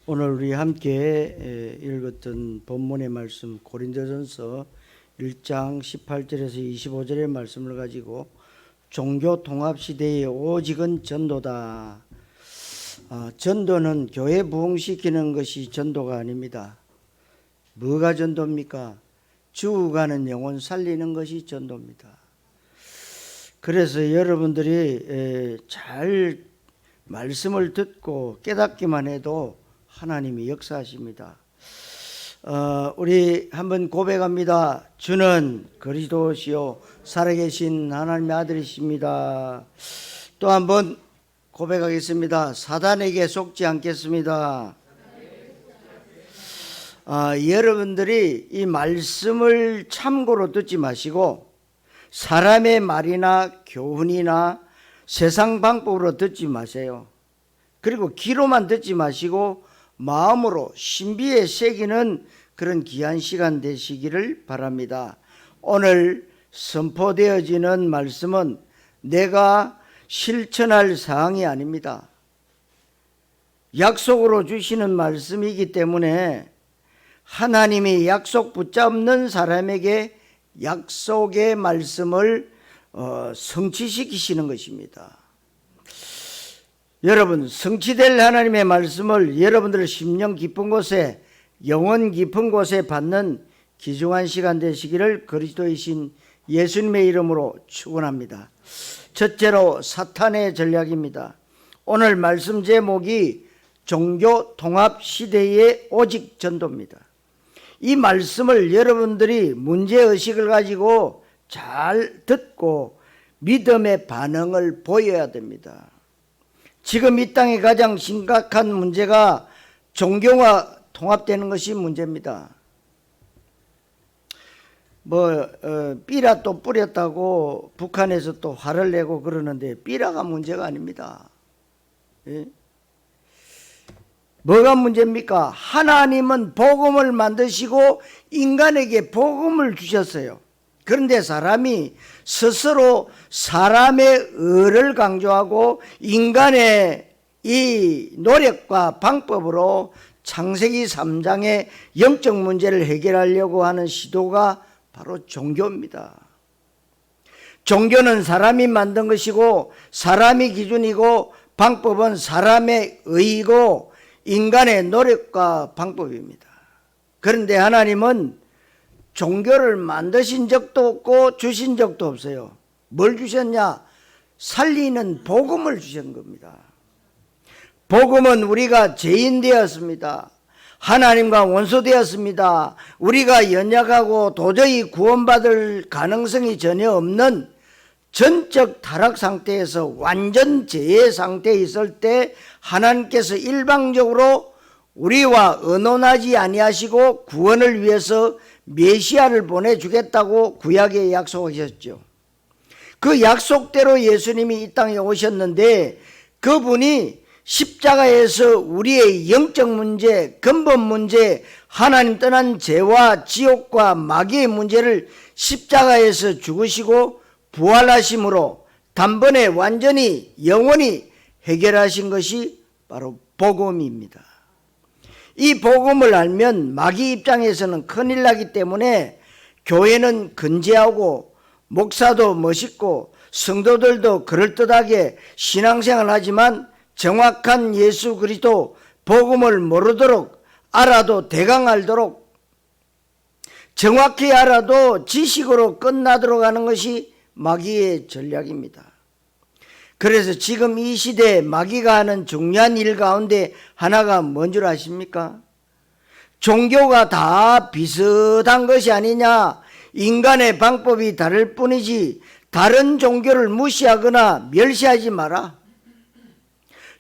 오늘 우리 함께 읽었던 본문의 말씀 고린도전서 1장 18절에서 25절의 말씀을 가지고 종교 통합 시대의 오직은 전도다. 전도는 교회 부흥시키는 것이 전도가 아닙니다. 뭐가 전도입니까? 죽어가는 영혼 살리는 것이 전도입니다. 그래서 여러분들이 잘 말씀을 듣고 깨닫기만 해도 하나님이 역사하십니다. 우리 한번 고백합니다. 주는 그리스도시요 살아계신 하나님의 아들이십니다. 또 한번 고백하겠습니다. 사단에게 속지 않겠습니다. 여러분들이 이 말씀을 참고로 듣지 마시고 사람의 말이나 교훈이나 세상 방법으로 듣지 마세요. 그리고 귀로만 듣지 마시고 마음으로 신비에 새기는 그런 귀한 시간 되시기를 바랍니다. 오늘 선포되어지는 말씀은 내가 실천할 사항이 아닙니다. 약속으로 주시는 말씀이기 때문에 하나님이 약속 붙잡는 사람에게 약속의 말씀을 성취시키시는 것입니다. 여러분, 성취될 하나님의 말씀을 여러분들 심령 깊은 곳에, 영혼 깊은 곳에 받는 귀중한 시간 되시기를 그리스도이신 예수님의 이름으로 축원합니다. 첫째로 사탄의 전략입니다. 오늘 말씀 제목이 종교 통합 시대의 오직 전도입니다. 이 말씀을 여러분들이 문제의식을 가지고 잘 듣고 믿음의 반응을 보여야 됩니다. 지금 이 땅의 가장 심각한 문제가 종교와 통합되는 것이 문제입니다. 삐라 또 뿌렸다고 북한에서 또 화를 내고 그러는데 삐라가 문제가 아닙니다. 예? 뭐가 문제입니까? 하나님은 복음을 만드시고 인간에게 복음을 주셨어요. 그런데 사람이 스스로 사람의 의를 강조하고 인간의 이 노력과 방법으로 창세기 3장의 영적 문제를 해결하려고 하는 시도가 바로 종교입니다. 종교는 사람이 만든 것이고 사람이 기준이고 방법은 사람의 의이고 인간의 노력과 방법입니다. 그런데 하나님은 종교를 만드신 적도 없고 주신 적도 없어요. 뭘 주셨냐? 살리는 복음을 주신 겁니다. 복음은 우리가 죄인 되었습니다. 하나님과 원수되었습니다. 우리가 연약하고 도저히 구원받을 가능성이 전혀 없는 전적 타락 상태에서 완전 죄의 상태에 있을 때 하나님께서 일방적으로 우리와 의논하지 아니하시고 구원을 위해서 메시아를 보내주겠다고 구약에 약속하셨죠. 그 약속대로 예수님이 이 땅에 오셨는데 그분이 십자가에서 우리의 영적 문제, 근본 문제, 하나님 떠난 죄와 지옥과 마귀의 문제를 십자가에서 죽으시고 부활하심으로 단번에 완전히 영원히 해결하신 것이 바로 복음입니다. 이 복음을 알면 마귀 입장에서는 큰일 나기 때문에 교회는 근재하고 목사도 멋있고 성도들도 그럴듯하게 신앙생활 하지만 정확한 예수 그리스도 복음을 모르도록 알아도 대강 알도록 정확히 알아도 지식으로 끝나도록 하는 것이 마귀의 전략입니다. 그래서 지금 이 시대에 마귀가 하는 중요한 일 가운데 하나가 뭔 줄 아십니까? 종교가 다 비슷한 것이 아니냐, 인간의 방법이 다를 뿐이지 다른 종교를 무시하거나 멸시하지 마라.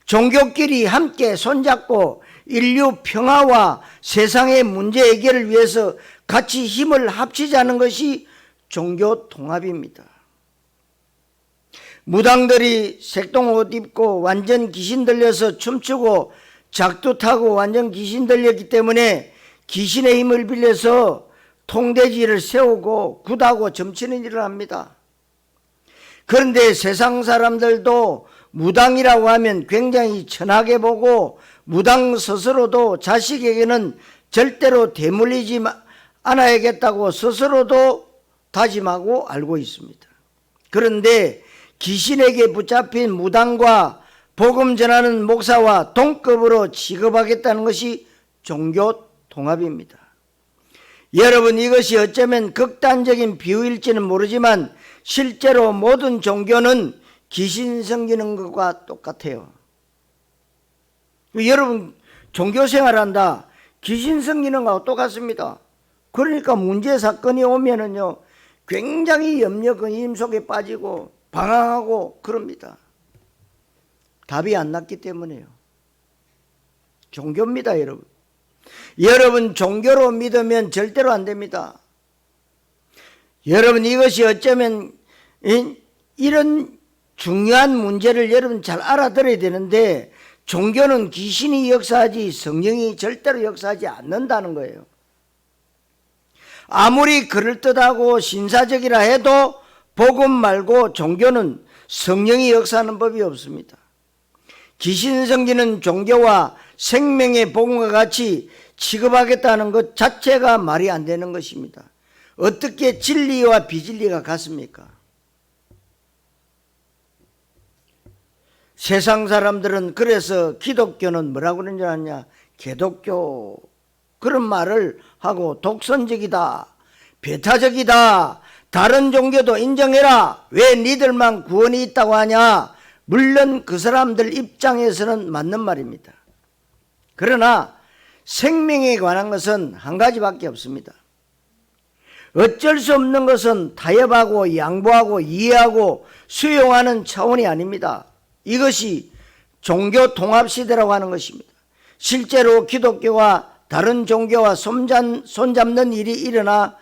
종교끼리 함께 손잡고 인류 평화와 세상의 문제 해결을 위해서 같이 힘을 합치자는 것이 종교 통합입니다. 무당들이 색동옷 입고 완전 귀신 들려서 춤추고 작두 타고 완전 귀신 들렸기 때문에 귀신의 힘을 빌려서 통돼지를 세우고 굿하고 점치는 일을 합니다. 그런데 세상 사람들도 무당이라고 하면 굉장히 천하게 보고 무당 스스로도 자식에게는 절대로 대물리지 않아야겠다고 스스로도 다짐하고 알고 있습니다. 그런데 귀신에게 붙잡힌 무당과 복음 전하는 목사와 동급으로 취급하겠다는 것이 종교 통합입니다. 여러분, 이것이 어쩌면 극단적인 비유일지는 모르지만 실제로 모든 종교는 귀신 섬기는 것과 똑같아요. 여러분, 종교 생활한다, 귀신 섬기는 것과 똑같습니다. 그러니까 문제 사건이 오면은요, 굉장히 염려 근심 속에 빠지고 방황하고 그럽니다. 답이 안 났기 때문에요. 종교입니다, 여러분. 여러분, 종교로 믿으면 절대로 안 됩니다. 여러분, 이것이 어쩌면 이런 중요한 문제를 여러분 잘 알아들어야 되는데, 종교는 귀신이 역사하지 성령이 절대로 역사하지 않는다는 거예요. 아무리 그럴듯하고 신사적이라 해도 복음 말고 종교는 성령이 역사하는 법이 없습니다. 귀신 섬기는 종교와 생명의 복음과 같이 취급하겠다는 것 자체가 말이 안 되는 것입니다. 어떻게 진리와 비진리가 같습니까? 세상 사람들은 그래서 기독교는 뭐라고 그러는 줄 아냐? 개독교, 그런 말을 하고 독선적이다, 배타적이다, 다른 종교도 인정해라, 왜 니들만 구원이 있다고 하냐? 물론 그 사람들 입장에서는 맞는 말입니다. 그러나 생명에 관한 것은 한 가지밖에 없습니다. 어쩔 수 없는 것은 타협하고 양보하고 이해하고 수용하는 차원이 아닙니다. 이것이 종교 통합 시대라고 하는 것입니다. 실제로 기독교와 다른 종교와 손잡는 일이 일어나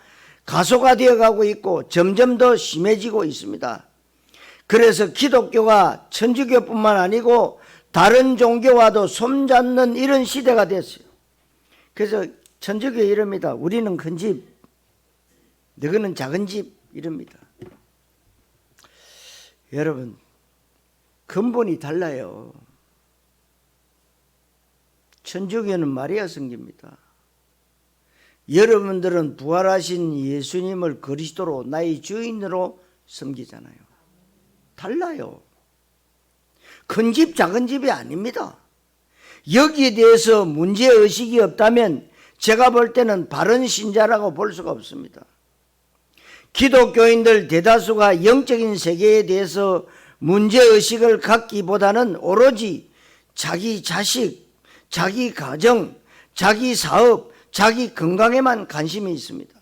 가소화되어 가고 있고 점점 더 심해지고 있습니다. 그래서 기독교가 천주교뿐만 아니고 다른 종교와도 손잡는 이런 시대가 됐어요. 그래서 천주교 이럽니다. 우리는 큰 집, 너희는 작은 집, 이럽니다. 여러분, 근본이 달라요. 천주교는 마리아 성기입니다. 여러분들은 부활하신 예수님을 그리스도로 나의 주인으로 섬기잖아요. 달라요. 큰 집 작은 집이 아닙니다. 여기에 대해서 문제의식이 없다면 제가 볼 때는 바른 신자라고 볼 수가 없습니다. 기독교인들 대다수가 영적인 세계에 대해서 문제의식을 갖기보다는 오로지 자기 자식, 자기 가정, 자기 사업, 자기 건강에만 관심이 있습니다.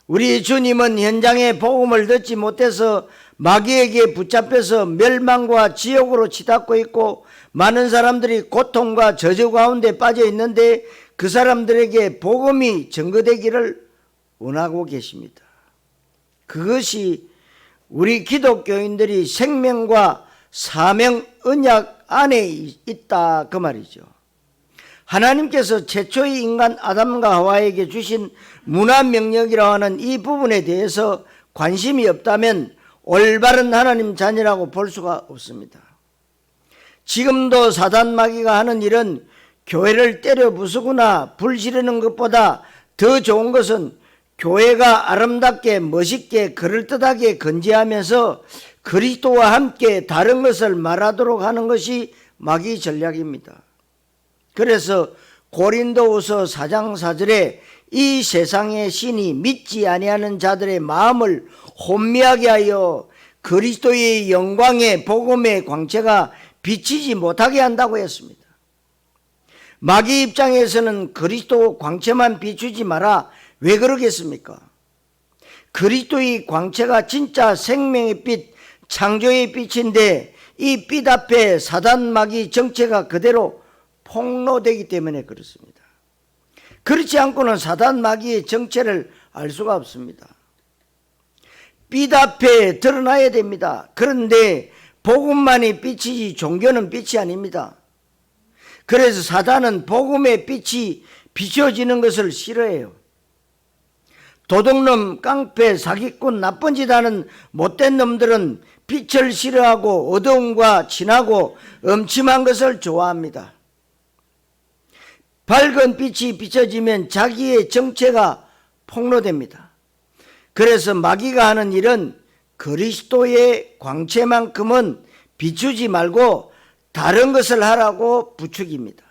우리 주님은 현장에 복음을 듣지 못해서 마귀에게 붙잡혀서 멸망과 지옥으로 치닫고 있고 많은 사람들이 고통과 저주 가운데 빠져 있는데 그 사람들에게 복음이 전거되기를 원하고 계십니다. 그것이 우리 기독교인들이 생명과 사명 언약 안에 있다, 그 말이죠. 하나님께서 최초의 인간 아담과 하와에게 주신 문화명령이라고 하는 이 부분에 대해서 관심이 없다면 올바른 하나님 자녀라고 볼 수가 없습니다. 지금도 사단 마귀가 하는 일은 교회를 때려 부수거나 불 지르는 것보다 더 좋은 것은 교회가 아름답게 멋있게 그럴듯하게 건재하면서 그리스도와 함께 다른 것을 말하도록 하는 것이 마귀 전략입니다. 그래서 고린도후서 4장 4절에 이 세상의 신이 믿지 아니하는 자들의 마음을 혼미하게 하여 그리스도의 영광의 복음의 광채가 비치지 못하게 한다고 했습니다. 마귀 입장에서는 그리스도 광채만 비추지 마라. 왜 그러겠습니까? 그리스도의 광채가 진짜 생명의 빛, 창조의 빛인데 이 빛 앞에 사단 마귀 정체가 그대로 폭로되기 때문에 그렇습니다. 그렇지 않고는 사단 마귀의 정체를 알 수가 없습니다. 빛 앞에 드러나야 됩니다. 그런데 복음만이 빛이지 종교는 빛이 아닙니다. 그래서 사단은 복음의 빛이 비춰지는 것을 싫어해요. 도둑놈, 깡패, 사기꾼, 나쁜 짓 하는 못된 놈들은 빛을 싫어하고 어두움과 진하고 음침한 것을 좋아합니다. 밝은 빛이 비춰지면 자기의 정체가 폭로됩니다. 그래서 마귀가 하는 일은 그리스도의 광채만큼은 비추지 말고 다른 것을 하라고 부추깁니다.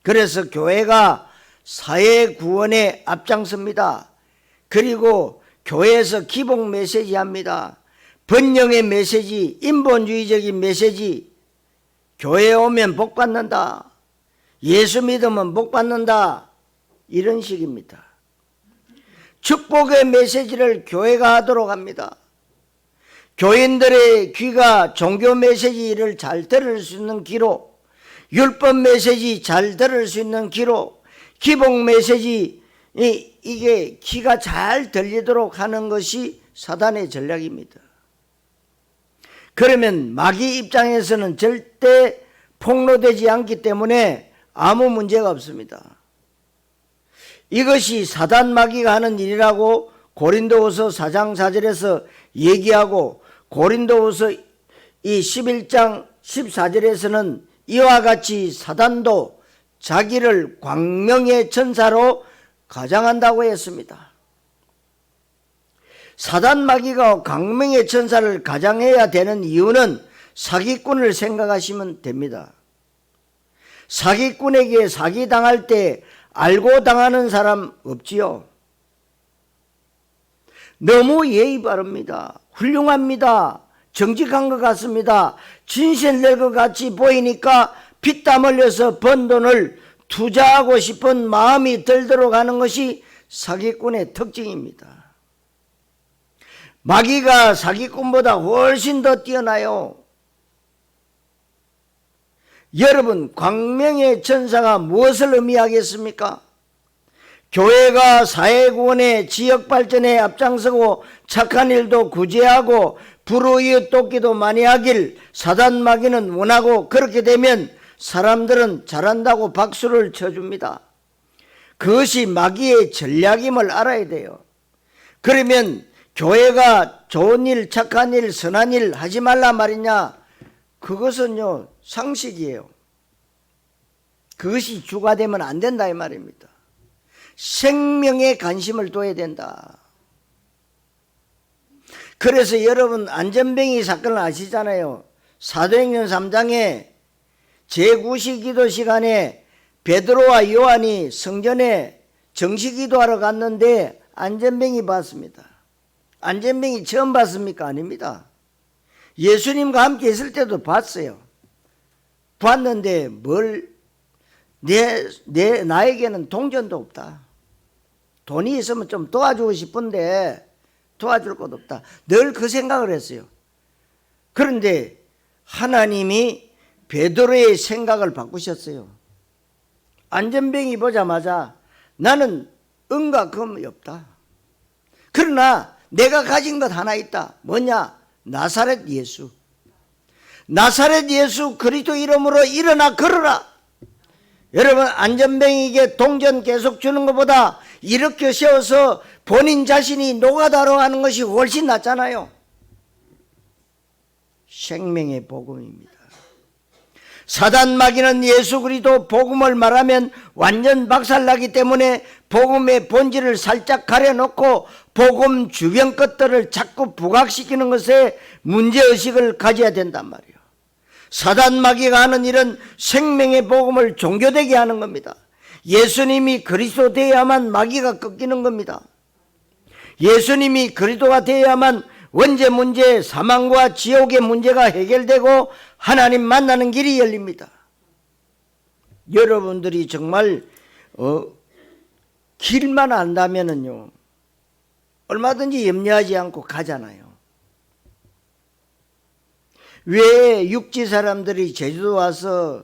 그래서 교회가 사회 구원에 앞장섭니다. 그리고 교회에서 기복 메시지 합니다. 번영의 메시지, 인본주의적인 메시지, 교회에 오면 복 받는다, 예수 믿으면 복 받는다, 이런 식입니다. 축복의 메시지를 교회가 하도록 합니다. 교인들의 귀가 종교 메시지를 잘 들을 수 있는 귀로, 율법 메시지 잘 들을 수 있는 귀로, 기복 메시지, 이게 귀가 잘 들리도록 하는 것이 사단의 전략입니다. 그러면 마귀 입장에서는 절대 폭로되지 않기 때문에 아무 문제가 없습니다. 이것이 사단 마귀가 하는 일이라고 고린도후서 4장 4절에서 얘기하고, 고린도후서 이 11장 14절에서는 이와 같이 사단도 자기를 광명의 천사로 가장한다고 했습니다. 사단 마귀가 광명의 천사를 가장해야 되는 이유는 사기꾼을 생각하시면 됩니다. 사기꾼에게 사기당할 때 알고 당하는 사람 없지요? 너무 예의 바릅니다. 훌륭합니다. 정직한 것 같습니다. 진실될 것 같이 보이니까 피땀 흘려서 번 돈을 투자하고 싶은 마음이 들도록 하는 것이 사기꾼의 특징입니다. 마귀가 사기꾼보다 훨씬 더 뛰어나요. 여러분, 광명의 천사가 무엇을 의미하겠습니까? 교회가 사회구원의 지역발전에 앞장서고 착한 일도 구제하고 불우이웃 돕기도 많이 하길 사단 마귀는 원하고, 그렇게 되면 사람들은 잘한다고 박수를 쳐줍니다. 그것이 마귀의 전략임을 알아야 돼요. 그러면 교회가 좋은 일, 착한 일, 선한 일 하지 말라 말이냐? 그것은요, 상식이에요. 그것이 주가 되면 안 된다 이 말입니다. 생명에 관심을 둬야 된다. 그래서 여러분, 안전뱅이 사건을 아시잖아요. 사도행전 3장에 제9시 기도 시간에 베드로와 요한이 성전에 정시기도하러 갔는데 안전뱅이 봤습니다. 안전뱅이 처음 봤습니까? 아닙니다. 예수님과 함께 있을 때도 봤어요. 봤는데 나에게는 동전도 없다. 돈이 있으면 좀 도와주고 싶은데 도와줄 것 없다. 늘 그 생각을 했어요. 그런데 하나님이 베드로의 생각을 바꾸셨어요. 안전뱅이 보자마자 나는 은과 금이 없다. 그러나 내가 가진 것 하나 있다. 뭐냐? 나사렛 예수. 나사렛 예수 그리스도 이름으로 일어나 걸어라. 여러분, 안전뱅이에게 동전 계속 주는 것보다 일으켜 세워서 본인 자신이 노가다로 하는 것이 훨씬 낫잖아요. 생명의 복음입니다. 사단 마귀는 예수 그리스도 복음을 말하면 완전 박살나기 때문에 복음의 본질을 살짝 가려놓고 복음 주변 것들을 자꾸 부각시키는 것에 문제의식을 가져야 된단 말이에요. 사단 마귀가 하는 일은 생명의 복음을 종교되게 하는 겁니다. 예수님이 그리스도 되어야만 마귀가 꺾이는 겁니다. 예수님이 그리스도가 되어야만 원죄 문제, 사망과 지옥의 문제가 해결되고 하나님 만나는 길이 열립니다. 여러분들이 정말 길만 안다면은요, 얼마든지 염려하지 않고 가잖아요. 왜 육지 사람들이 제주도 와서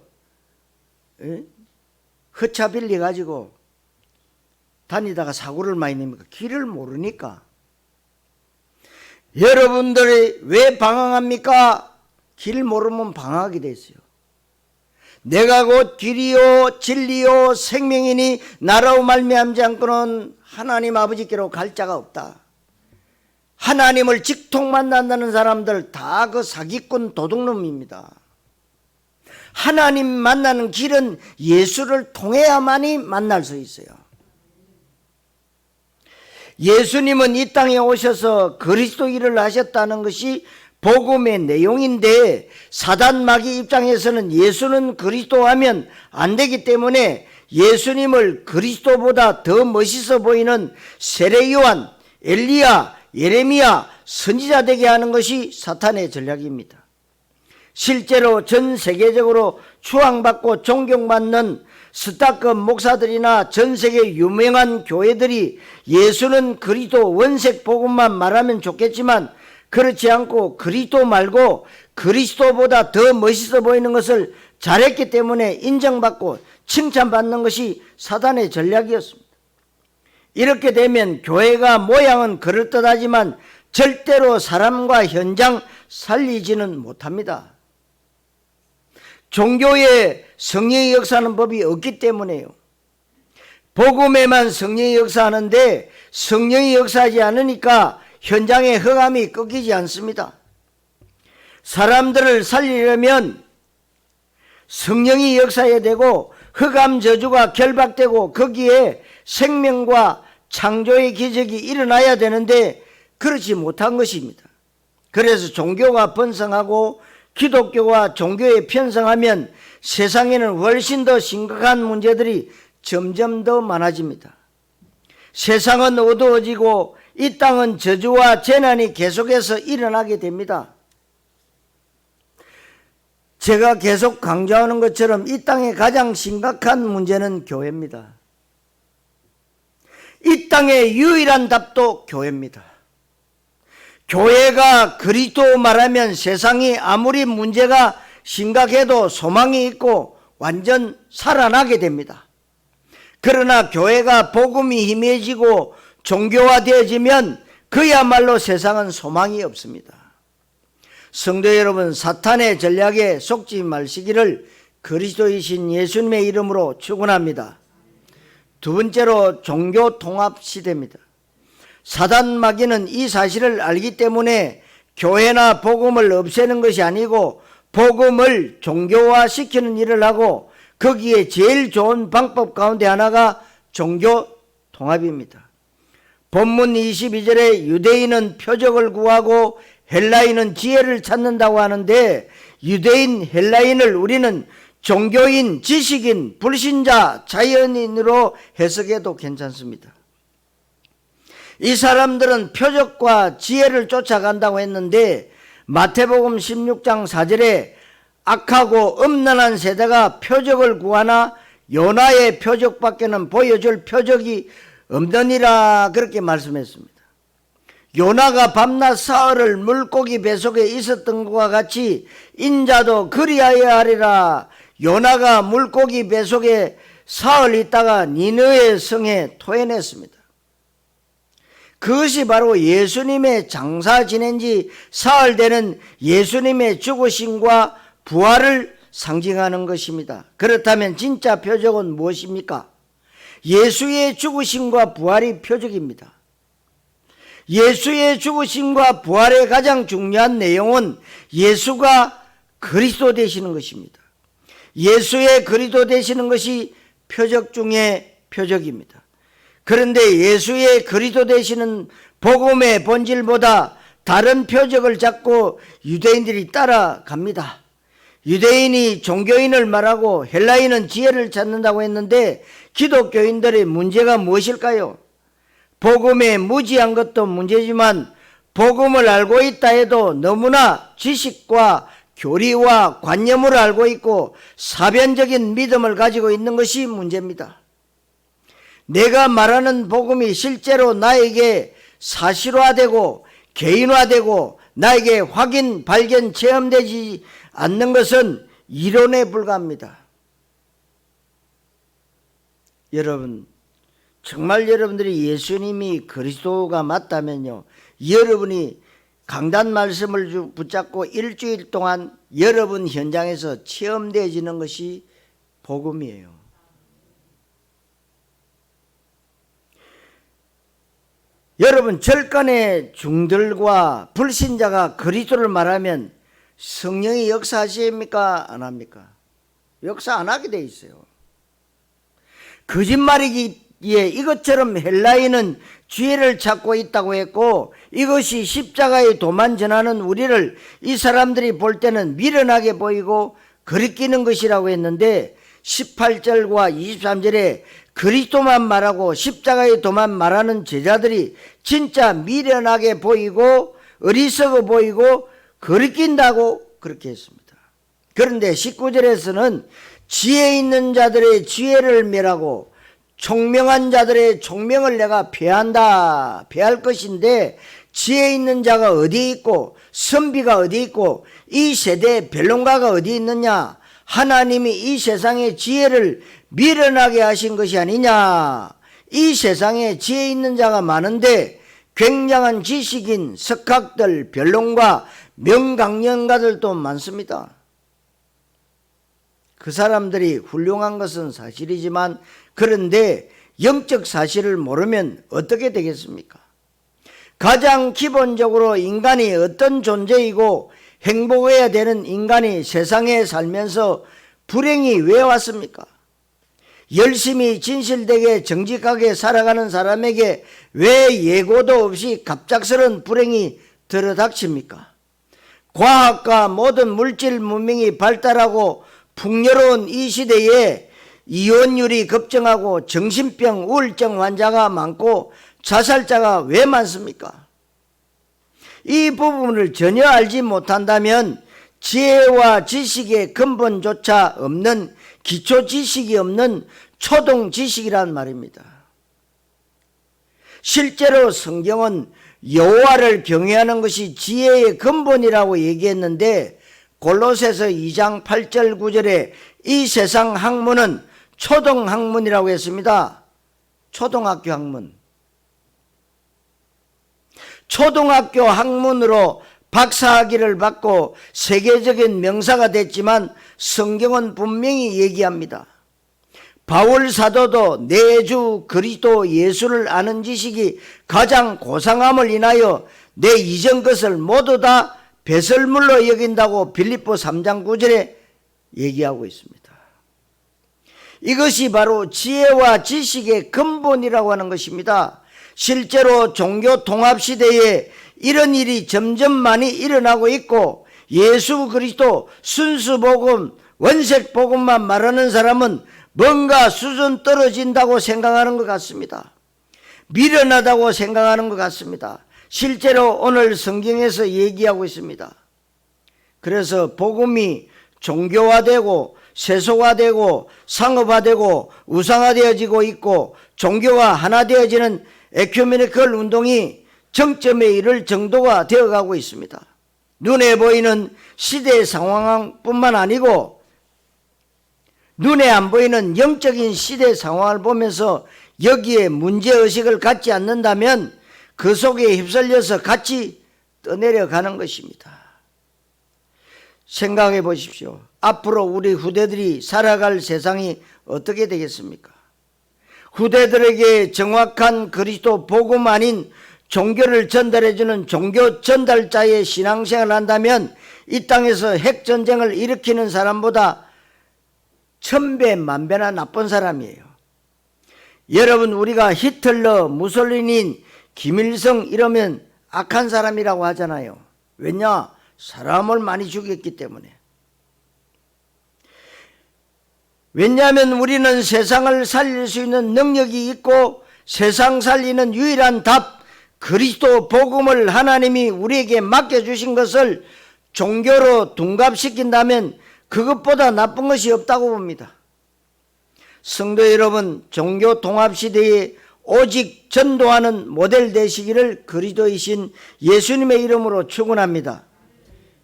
허차 빌려 가지고 다니다가 사고를 많이 냅니까? 길을 모르니까. 여러분들이 왜 방황합니까? 길 모르면 방황하게 됐어요. 내가 곧 길이요 진리요 생명이니 나라로 말미암지 않고는 하나님 아버지께로 갈 자가 없다. 하나님을 직통 만난다는 사람들 다 그 사기꾼 도둑놈입니다. 하나님 만나는 길은 예수를 통해야만이 만날 수 있어요. 예수님은 이 땅에 오셔서 그리스도 일을 하셨다는 것이 복음의 내용인데, 사단 마귀 입장에서는 예수는 그리스도 하면 안 되기 때문에 예수님을 그리스도보다 더 멋있어 보이는 세례 요한, 엘리야, 예레미야 선지자 되게 하는 것이 사탄의 전략입니다. 실제로 전 세계적으로 추앙받고 존경받는 스타급 목사들이나 전 세계 유명한 교회들이 예수는 그리스도 원색 복음만 말하면 좋겠지만 그렇지 않고 그리스도 말고 그리스도보다 더 멋있어 보이는 것을 잘했기 때문에 인정받고 칭찬받는 것이 사단의 전략이었습니다. 이렇게 되면 교회가 모양은 그럴듯하지만 절대로 사람과 현장 살리지는 못합니다. 종교에 성령이 역사하는 법이 없기 때문에요. 복음에만 성령이 역사하는데 성령이 역사하지 않으니까 현장의 흑암이 꺾이지 않습니다. 사람들을 살리려면 성령이 역사해야 되고 흑암 저주가 결박되고 거기에 생명과 창조의 기적이 일어나야 되는데 그렇지 못한 것입니다. 그래서 종교가 번성하고 기독교와 종교에 편성하면 세상에는 훨씬 더 심각한 문제들이 점점 더 많아집니다. 세상은 어두워지고 이 땅은 저주와 재난이 계속해서 일어나게 됩니다. 제가 계속 강조하는 것처럼 이 땅의 가장 심각한 문제는 교회입니다. 이 땅의 유일한 답도 교회입니다. 교회가 그리스도 말하면 세상이 아무리 문제가 심각해도 소망이 있고 완전 살아나게 됩니다. 그러나 교회가 복음이 희미해지고 종교화되어지면 그야말로 세상은 소망이 없습니다. 성도 여러분, 사탄의 전략에 속지 마시기를 그리스도이신 예수님의 이름으로 축원합니다. 두 번째로 종교 통합 시대입니다. 사단 마귀는 이 사실을 알기 때문에 교회나 복음을 없애는 것이 아니고 복음을 종교화시키는 일을 하고 거기에 제일 좋은 방법 가운데 하나가 종교 통합입니다. 본문 22절에 유대인은 표적을 구하고 헬라인은 지혜를 찾는다고 하는데 유대인, 헬라인을 우리는 종교인, 지식인, 불신자, 자연인으로 해석해도 괜찮습니다. 이 사람들은 표적과 지혜를 쫓아간다고 했는데 마태복음 16장 4절에 악하고 음란한 세대가 표적을 구하나 요나의 표적밖에는 보여줄 표적이 없느니라 그렇게 말씀했습니다. 요나가 밤낮 사흘을 물고기 뱃속에 있었던 것과 같이 인자도 그리하여야 하리라. 요나가 물고기 뱃속에 사흘 있다가 니느웨 성에 토해냈습니다. 그것이 바로 예수님의 장사 지낸 지 사흘 되는 예수님의 죽으심과 부활을 상징하는 것입니다. 그렇다면 진짜 표적은 무엇입니까? 예수의 죽으심과 부활이 표적입니다. 예수의 죽으심과 부활의 가장 중요한 내용은 예수가 그리스도 되시는 것입니다. 예수의 그리스도 되시는 것이 표적 중에 표적입니다. 그런데 예수의 그리스도 되시는 복음의 본질보다 다른 표적을 잡고 유대인들이 따라갑니다. 유대인이 종교인을 말하고 헬라인은 지혜를 찾는다고 했는데 기독교인들의 문제가 무엇일까요? 복음에 무지한 것도 문제지만 복음을 알고 있다 해도 너무나 지식과 교리와 관념을 알고 있고 사변적인 믿음을 가지고 있는 것이 문제입니다. 내가 말하는 복음이 실제로 나에게 사실화되고 개인화되고 나에게 확인, 발견, 체험되지 않는 것은 이론에 불과합니다. 여러분, 정말 여러분들이 예수님이 그리스도가 맞다면요, 여러분이 강단 말씀을 붙잡고 일주일 동안 여러분 현장에서 체험되어지는 것이 복음이에요. 여러분, 절간의 중들과 불신자가 그리스도를 말하면 성령이 역사하십니까? 안 합니까? 역사 안 하게 돼 있어요. 거짓말이기에 이것처럼 헬라인은 지혜를 찾고 있다고 했고, 이것이 십자가의 도만 전하는 우리를 이 사람들이 볼 때는 미련하게 보이고 거리끼는 것이라고 했는데, 18절과 23절에 그리스도만 말하고 십자가의 도만 말하는 제자들이 진짜 미련하게 보이고 어리석어 보이고 거리낀다고 그렇게 했습니다. 그런데 19절에서는 지혜 있는 자들의 지혜를 멸하고 총명한 자들의 총명을 내가 폐한다, 폐할 것인데, 지혜 있는 자가 어디 있고 선비가 어디 있고 이 세대의 변론가가 어디 있느냐? 하나님이 이 세상의 지혜를 미련하게 하신 것이 아니냐? 이 세상에 지혜 있는 자가 많은데 굉장한 지식인 석학들, 변론가, 명강연가들도 많습니다. 그 사람들이 훌륭한 것은 사실이지만, 그런데 영적 사실을 모르면 어떻게 되겠습니까? 가장 기본적으로 인간이 어떤 존재이고 행복해야 되는 인간이 세상에 살면서 불행이 왜 왔습니까? 열심히 진실되게 정직하게 살아가는 사람에게 왜 예고도 없이 갑작스런 불행이 들어닥칩니까? 과학과 모든 물질 문명이 발달하고 풍요로운 이 시대에 이혼율이 급증하고 정신병, 우울증 환자가 많고 자살자가 왜 많습니까? 이 부분을 전혀 알지 못한다면 지혜와 지식의 근본조차 없는, 기초 지식이 없는 초동 지식이란 말입니다. 실제로 성경은 여호와를 경외하는 것이 지혜의 근본이라고 얘기했는데, 골로새서 2장 8절 9절에 이 세상 학문은 초등학문이라고 했습니다. 초등학교 학문. 초등학교 학문으로 박사학위를 받고 세계적인 명사가 됐지만 성경은 분명히 얘기합니다. 바울 사도도 내 주 그리스도 예수를 아는 지식이 가장 고상함을 인하여 내 이전 것을 모두 다 배설물로 여긴다고 빌립보 3장 9절에 얘기하고 있습니다. 이것이 바로 지혜와 지식의 근본이라고 하는 것입니다. 실제로 종교 통합 시대에 이런 일이 점점 많이 일어나고 있고, 예수 그리스도 순수 복음, 원색 복음만 말하는 사람은 뭔가 수준 떨어진다고 생각하는 것 같습니다. 미련하다고 생각하는 것 같습니다. 실제로 오늘 성경에서 얘기하고 있습니다. 그래서 복음이 종교화되고 세속화되고 상업화되고 우상화되어지고 있고, 종교가 하나 되어지는 에큐메니컬 운동이 정점에 이를 정도가 되어가고 있습니다. 눈에 보이는 시대 상황뿐만 아니고 눈에 안 보이는 영적인 시대 상황을 보면서 여기에 문제의식을 갖지 않는다면 그 속에 휩쓸려서 같이 떠내려가는 것입니다. 생각해 보십시오. 앞으로 우리 후대들이 살아갈 세상이 어떻게 되겠습니까? 후대들에게 정확한 그리스도 복음 아닌 종교를 전달해주는 종교 전달자의 신앙생활을 한다면 이 땅에서 핵전쟁을 일으키는 사람보다 1000배 만배나 나쁜 사람이에요. 여러분, 우리가 히틀러, 무솔리니, 김일성 이러면 악한 사람이라고 하잖아요. 왜냐? 사람을 많이 죽였기 때문에. 왜냐하면 우리는 세상을 살릴 수 있는 능력이 있고 세상 살리는 유일한 답, 그리스도 복음을 하나님이 우리에게 맡겨주신 것을 종교로 둔갑시킨다면 그것보다 나쁜 것이 없다고 봅니다. 성도 여러분, 종교 통합 시대에 오직 전도하는 모델 되시기를 그리스도이신 예수님의 이름으로 축원합니다.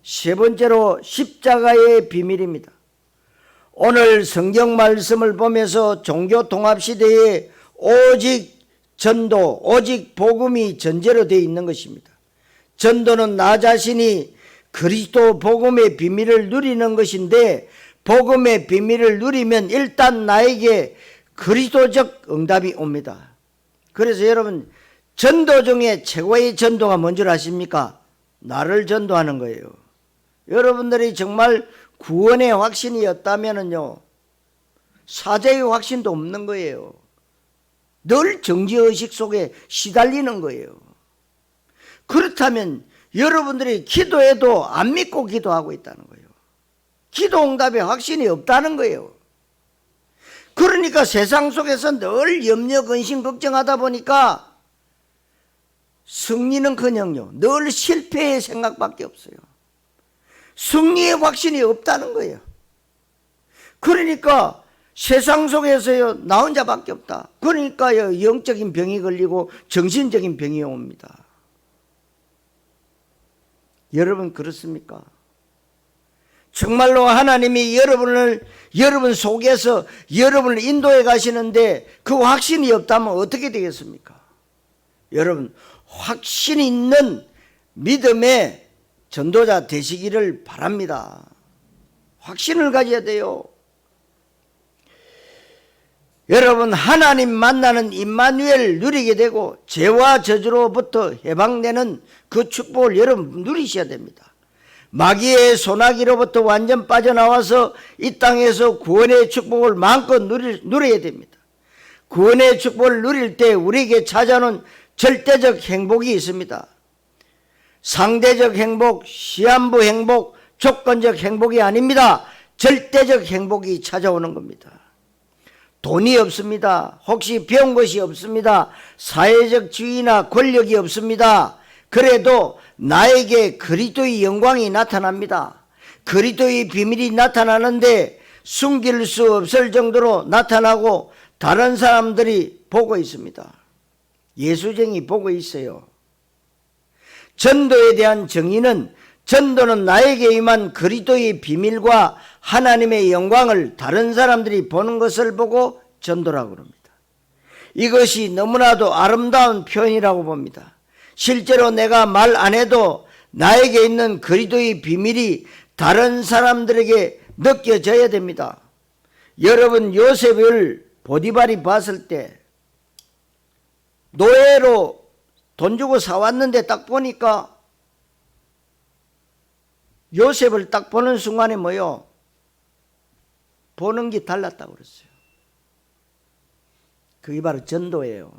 세 번째로 십자가의 비밀입니다. 오늘 성경 말씀을 보면서 종교 통합 시대에 오직 전도, 오직 복음이 전제로 되어 있는 것입니다. 전도는 나 자신이 그리스도 복음의 비밀을 누리는 것인데, 복음의 비밀을 누리면 일단 나에게 그리스도적 응답이 옵니다. 그래서 여러분, 전도 중에 최고의 전도가 뭔 줄 아십니까? 나를 전도하는 거예요. 여러분들이 정말 구원의 확신이었다면요, 사자의 확신도 없는 거예요. 늘 정지의식 속에 시달리는 거예요. 그렇다면 여러분들이 기도해도 안 믿고 기도하고 있다는 거예요. 기도 응답에 확신이 없다는 거예요. 그러니까 세상 속에서 늘 염려, 근심, 걱정하다 보니까 승리는커녕요, 늘 실패의 생각밖에 없어요. 승리의 확신이 없다는 거예요. 그러니까 세상 속에서요, 나 혼자밖에 없다. 그러니까요, 영적인 병이 걸리고 정신적인 병이 옵니다. 여러분 그렇습니까? 정말로 하나님이 여러분 속에서 여러분을 인도해 가시는데 그 확신이 없다면 어떻게 되겠습니까? 여러분, 확신 있는 믿음의 전도자 되시기를 바랍니다. 확신을 가져야 돼요. 여러분, 하나님 만나는 임마누엘 누리게 되고 죄와 저주로부터 해방되는 그 축복을 여러분 누리셔야 됩니다. 마귀의 소나기로부터 완전 빠져나와서 이 땅에서 구원의 축복을 마음껏 누려야 됩니다. 구원의 축복을 누릴 때 우리에게 찾아오는 절대적 행복이 있습니다. 상대적 행복, 시한부 행복, 조건적 행복이 아닙니다. 절대적 행복이 찾아오는 겁니다. 돈이 없습니다. 혹시 배운 것이 없습니다. 사회적 지위나 권력이 없습니다. 그래도 나에게 그리스도의 영광이 나타납니다. 그리스도의 비밀이 나타나는데 숨길 수 없을 정도로 나타나고 다른 사람들이 보고 있습니다. 예수쟁이 보고 있어요. 전도에 대한 정의는, 전도는 나에게 임한 그리스도의 비밀과 하나님의 영광을 다른 사람들이 보는 것을 보고 전도라고 합니다. 이것이 너무나도 아름다운 표현이라고 봅니다. 실제로 내가 말 안 해도 나에게 있는 그리스도의 비밀이 다른 사람들에게 느껴져야 됩니다. 여러분, 요셉을 보디발이 봤을 때 노예로 돈 주고 사왔는데 딱 보니까 요셉을 딱 보는 순간에 뭐요? 보는 게 달랐다고 그랬어요. 그게 바로 전도예요.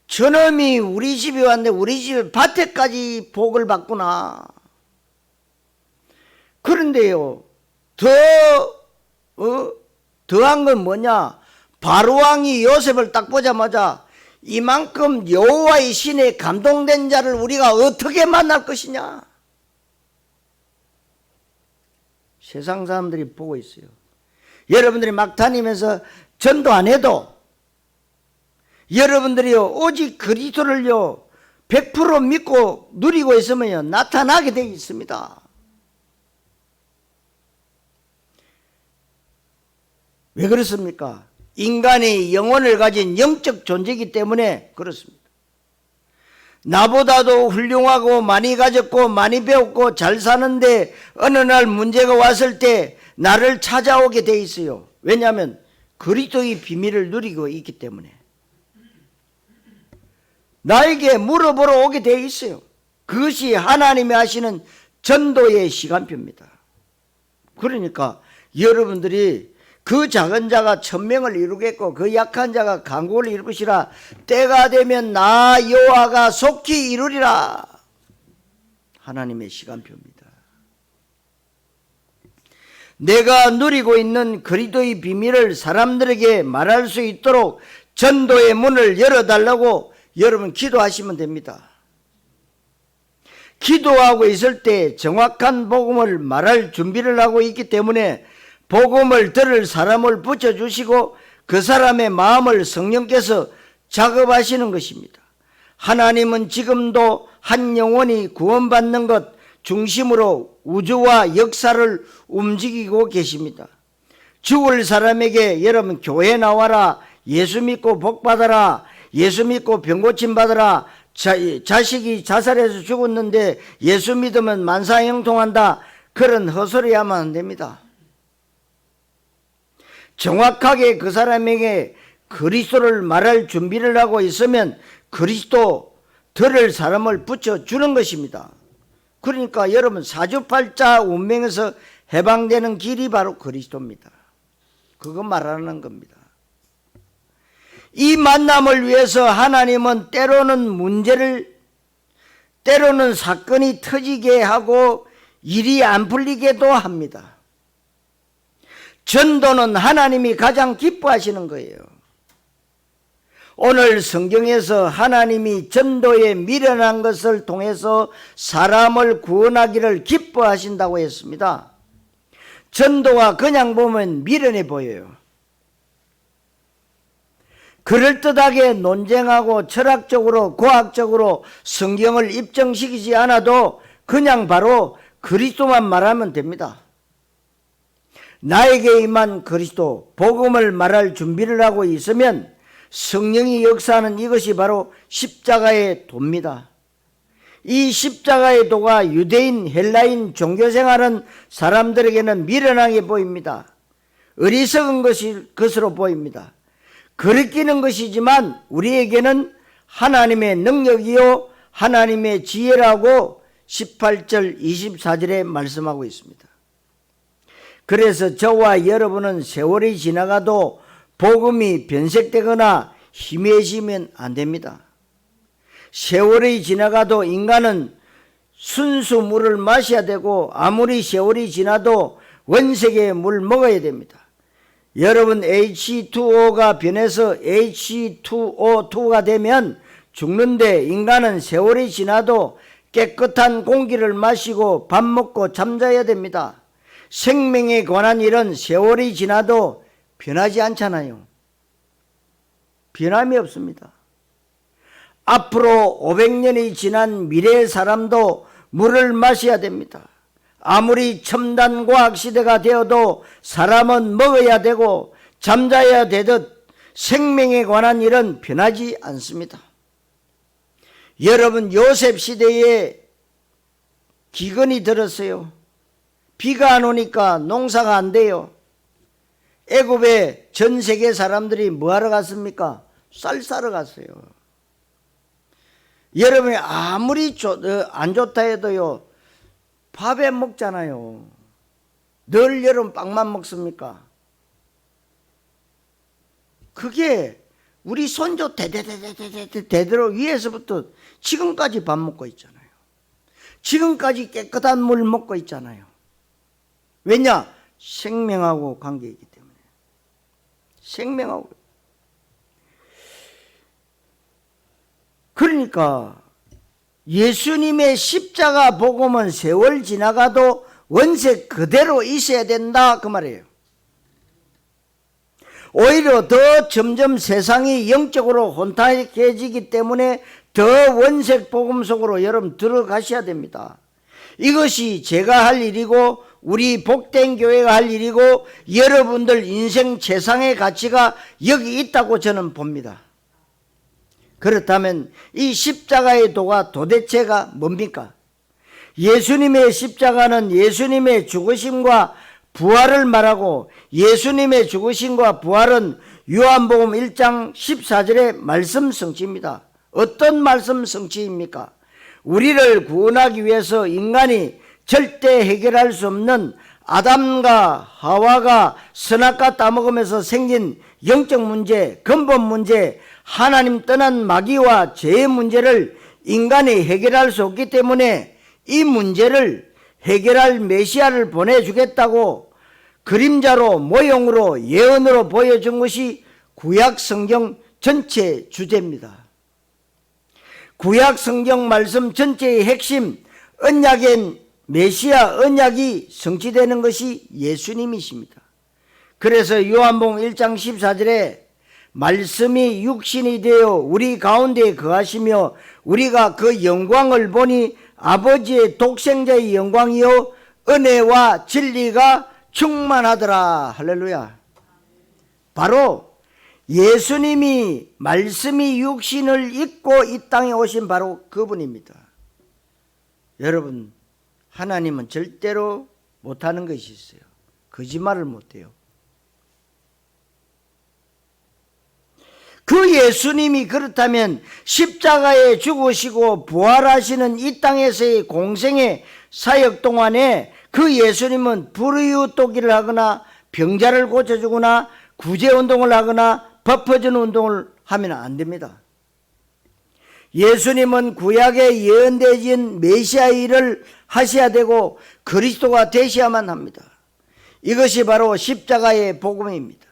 저놈이 우리 집에 왔는데 우리 집에 밭에까지 복을 받구나. 그런데요, 더한 건 뭐냐? 바로왕이 요셉을 딱 보자마자 이만큼 여호와의 신에 감동된 자를 우리가 어떻게 만날 것이냐? 세상 사람들이 보고 있어요. 여러분들이 막 다니면서 전도 안 해도 여러분들이요, 오직 그리스도를요 100% 믿고 누리고 있으면요 나타나게 되어 있습니다. 왜 그렇습니까? 인간이 영혼을 가진 영적 존재이기 때문에 그렇습니다. 나보다도 훌륭하고 많이 가졌고 많이 배웠고 잘 사는데 어느 날 문제가 왔을 때 나를 찾아오게 돼 있어요. 왜냐하면 그리스도의 비밀을 누리고 있기 때문에 나에게 물어보러 오게 돼 있어요. 그것이 하나님이 하시는 전도의 시간표입니다. 그러니까 여러분들이 그 작은 자가 1000명을 이루겠고 그 약한 자가 강국을 이룰 것이라, 때가 되면 나 여호와가 속히 이루리라. 하나님의 시간표입니다. 내가 누리고 있는 그리스도의 비밀을 사람들에게 말할 수 있도록 전도의 문을 열어달라고 여러분 기도하시면 됩니다. 기도하고 있을 때 정확한 복음을 말할 준비를 하고 있기 때문에 복음을 들을 사람을 붙여주시고 그 사람의 마음을 성령께서 작업하시는 것입니다. 하나님은 지금도 한 영혼이 구원받는 것 중심으로 우주와 역사를 움직이고 계십니다. 죽을 사람에게 여러분 교회 나와라, 예수 믿고 복 받아라, 예수 믿고 병 고침 받아라, 자식이 자살해서 죽었는데 예수 믿으면 만사형통한다, 그런 헛소리 하면 안 됩니다. 정확하게 그 사람에게 그리스도를 말할 준비를 하고 있으면 그리스도 들을 사람을 붙여주는 것입니다. 그러니까 여러분 사주팔자 운명에서 해방되는 길이 바로 그리스도입니다. 그거 말하는 겁니다. 이 만남을 위해서 하나님은 때로는 사건이 터지게 하고 일이 안 풀리게도 합니다. 전도는 하나님이 가장 기뻐하시는 거예요. 오늘 성경에서 하나님이 전도에 미련한 것을 통해서 사람을 구원하기를 기뻐하신다고 했습니다. 전도가 그냥 보면 미련해 보여요. 그럴듯하게 논쟁하고 철학적으로 과학적으로 성경을 입증시키지 않아도 그냥 바로 그리스도만 말하면 됩니다. 나에게 임한 그리스도, 복음을 말할 준비를 하고 있으면 성령이 역사하는 이것이 바로 십자가의 도입니다. 이 십자가의 도가 유대인, 헬라인, 종교생활은 사람들에게는 미련하게 보입니다. 어리석은 것으로 보입니다. 거리끼는 것이지만 우리에게는 하나님의 능력이요 하나님의 지혜라고 18절 24절에 말씀하고 있습니다. 그래서 저와 여러분은 세월이 지나가도 복음이 변색되거나 희미해지면 안 됩니다. 세월이 지나가도 인간은 순수 물을 마셔야 되고 아무리 세월이 지나도 원색의 물 먹어야 됩니다. 여러분 H2O가 변해서 H2O2가 되면 죽는데 인간은 세월이 지나도 깨끗한 공기를 마시고 밥 먹고 잠자야 됩니다. 생명에 관한 일은 세월이 지나도 변하지 않잖아요. 변함이 없습니다. 앞으로 500년이 지난 미래의 사람도 물을 마셔야 됩니다. 아무리 첨단 과학 시대가 되어도 사람은 먹어야 되고 잠자야 되듯 생명에 관한 일은 변하지 않습니다. 여러분, 요셉 시대에 기근이 들었어요. 비가 안 오니까 농사가 안 돼요. 애굽에 전 세계 사람들이 뭐하러 갔습니까? 쌀 사러 갔어요. 여러분이 아무리 안 좋다 해도요, 밥에 먹잖아요. 늘 여러분 빵만 먹습니까? 그게 우리 손조 대대로 위에서부터 지금까지 밥 먹고 있잖아요. 지금까지 깨끗한 물 먹고 있잖아요. 왜냐? 생명하고 관계이기 때문에. 생명하고. 그러니까 예수님의 십자가 복음은 세월 지나가도 원색 그대로 있어야 된다 그 말이에요. 오히려 더 점점 세상이 영적으로 혼탁해지기 때문에 더 원색 복음 속으로 여러분 들어가셔야 됩니다. 이것이 제가 할 일이고 우리 복된 교회가 할 일이고 여러분들 인생 최상의 가치가 여기 있다고 저는 봅니다. 그렇다면 이 십자가의 도가 도대체가 뭡니까? 예수님의 십자가는 예수님의 죽으심과 부활을 말하고 예수님의 죽으심과 부활은 요한복음 1장 14절의 말씀 성취입니다. 어떤 말씀 성취입니까? 우리를 구원하기 위해서 인간이 절대 해결할 수 없는 아담과 하와가 선악과 따먹으면서 생긴 영적 문제, 근본 문제, 하나님 떠난 마귀와 죄의 문제를 인간이 해결할 수 없기 때문에 이 문제를 해결할 메시아를 보내주겠다고 그림자로 모형으로 예언으로 보여준 것이 구약 성경 전체 주제입니다. 구약 성경 말씀 전체의 핵심, 언약의 메시아 언약이 성취되는 것이 예수님이십니다. 그래서 요한복음 1장 14절에 말씀이 육신이 되어 우리 가운데 거하시며 우리가 그 영광을 보니 아버지의 독생자의 영광이요 은혜와 진리가 충만하더라. 할렐루야. 바로 예수님이 말씀이 육신을 입고 이 땅에 오신 바로 그분입니다. 여러분, 하나님은 절대로 못하는 것이 있어요. 거짓말을 못해요. 그 예수님이 그렇다면 십자가에 죽으시고 부활하시는 이 땅에서의 공생의 사역 동안에 그 예수님은 불의웃돕기를 하거나 병자를 고쳐주거나 구제운동을 하거나 버퍼주는 운동을 하면 안 됩니다. 예수님은 구약에 예언되어진 메시아의 일을 하셔야 되고 그리스도가 되셔야만 합니다. 이것이 바로 십자가의 복음입니다.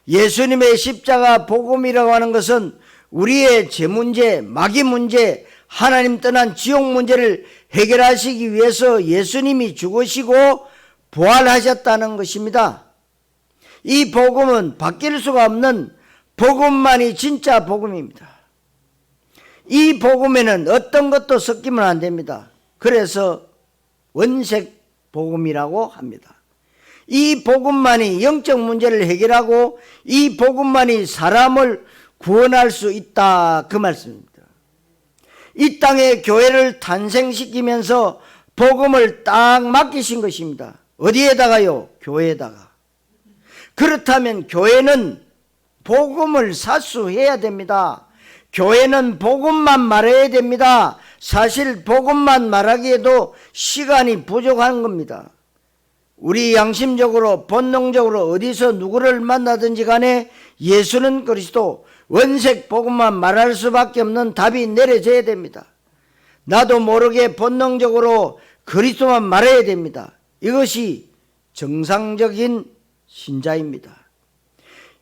예수님의 십자가 복음이라고 하는 것은 우리의 죄 문제, 마귀 문제, 하나님 떠난 지옥 문제를 해결하시기 위해서 예수님이 죽으시고 부활하셨다는 것입니다. 이 복음은 바뀔 수가 없는 복음만이 진짜 복음입니다. 이 복음에는 어떤 것도 섞이면 안 됩니다. 그래서 원색 복음이라고 합니다. 이 복음만이 영적 문제를 해결하고 이 복음만이 사람을 구원할 수 있다, 그 말씀입니다. 이 땅에 교회를 탄생시키면서 복음을 딱 맡기신 것입니다. 어디에다가요? 교회에다가. 그렇다면 교회는 복음을 사수해야 됩니다. 교회는 복음만 말해야 됩니다. 사실 복음만 말하기에도 시간이 부족한 겁니다. 우리 양심적으로 본능적으로 어디서 누구를 만나든지 간에 예수는 그리스도, 원색 복음만 말할 수밖에 없는 답이 내려져야 됩니다. 나도 모르게 본능적으로 그리스도만 말해야 됩니다. 이것이 정상적인 신자입니다.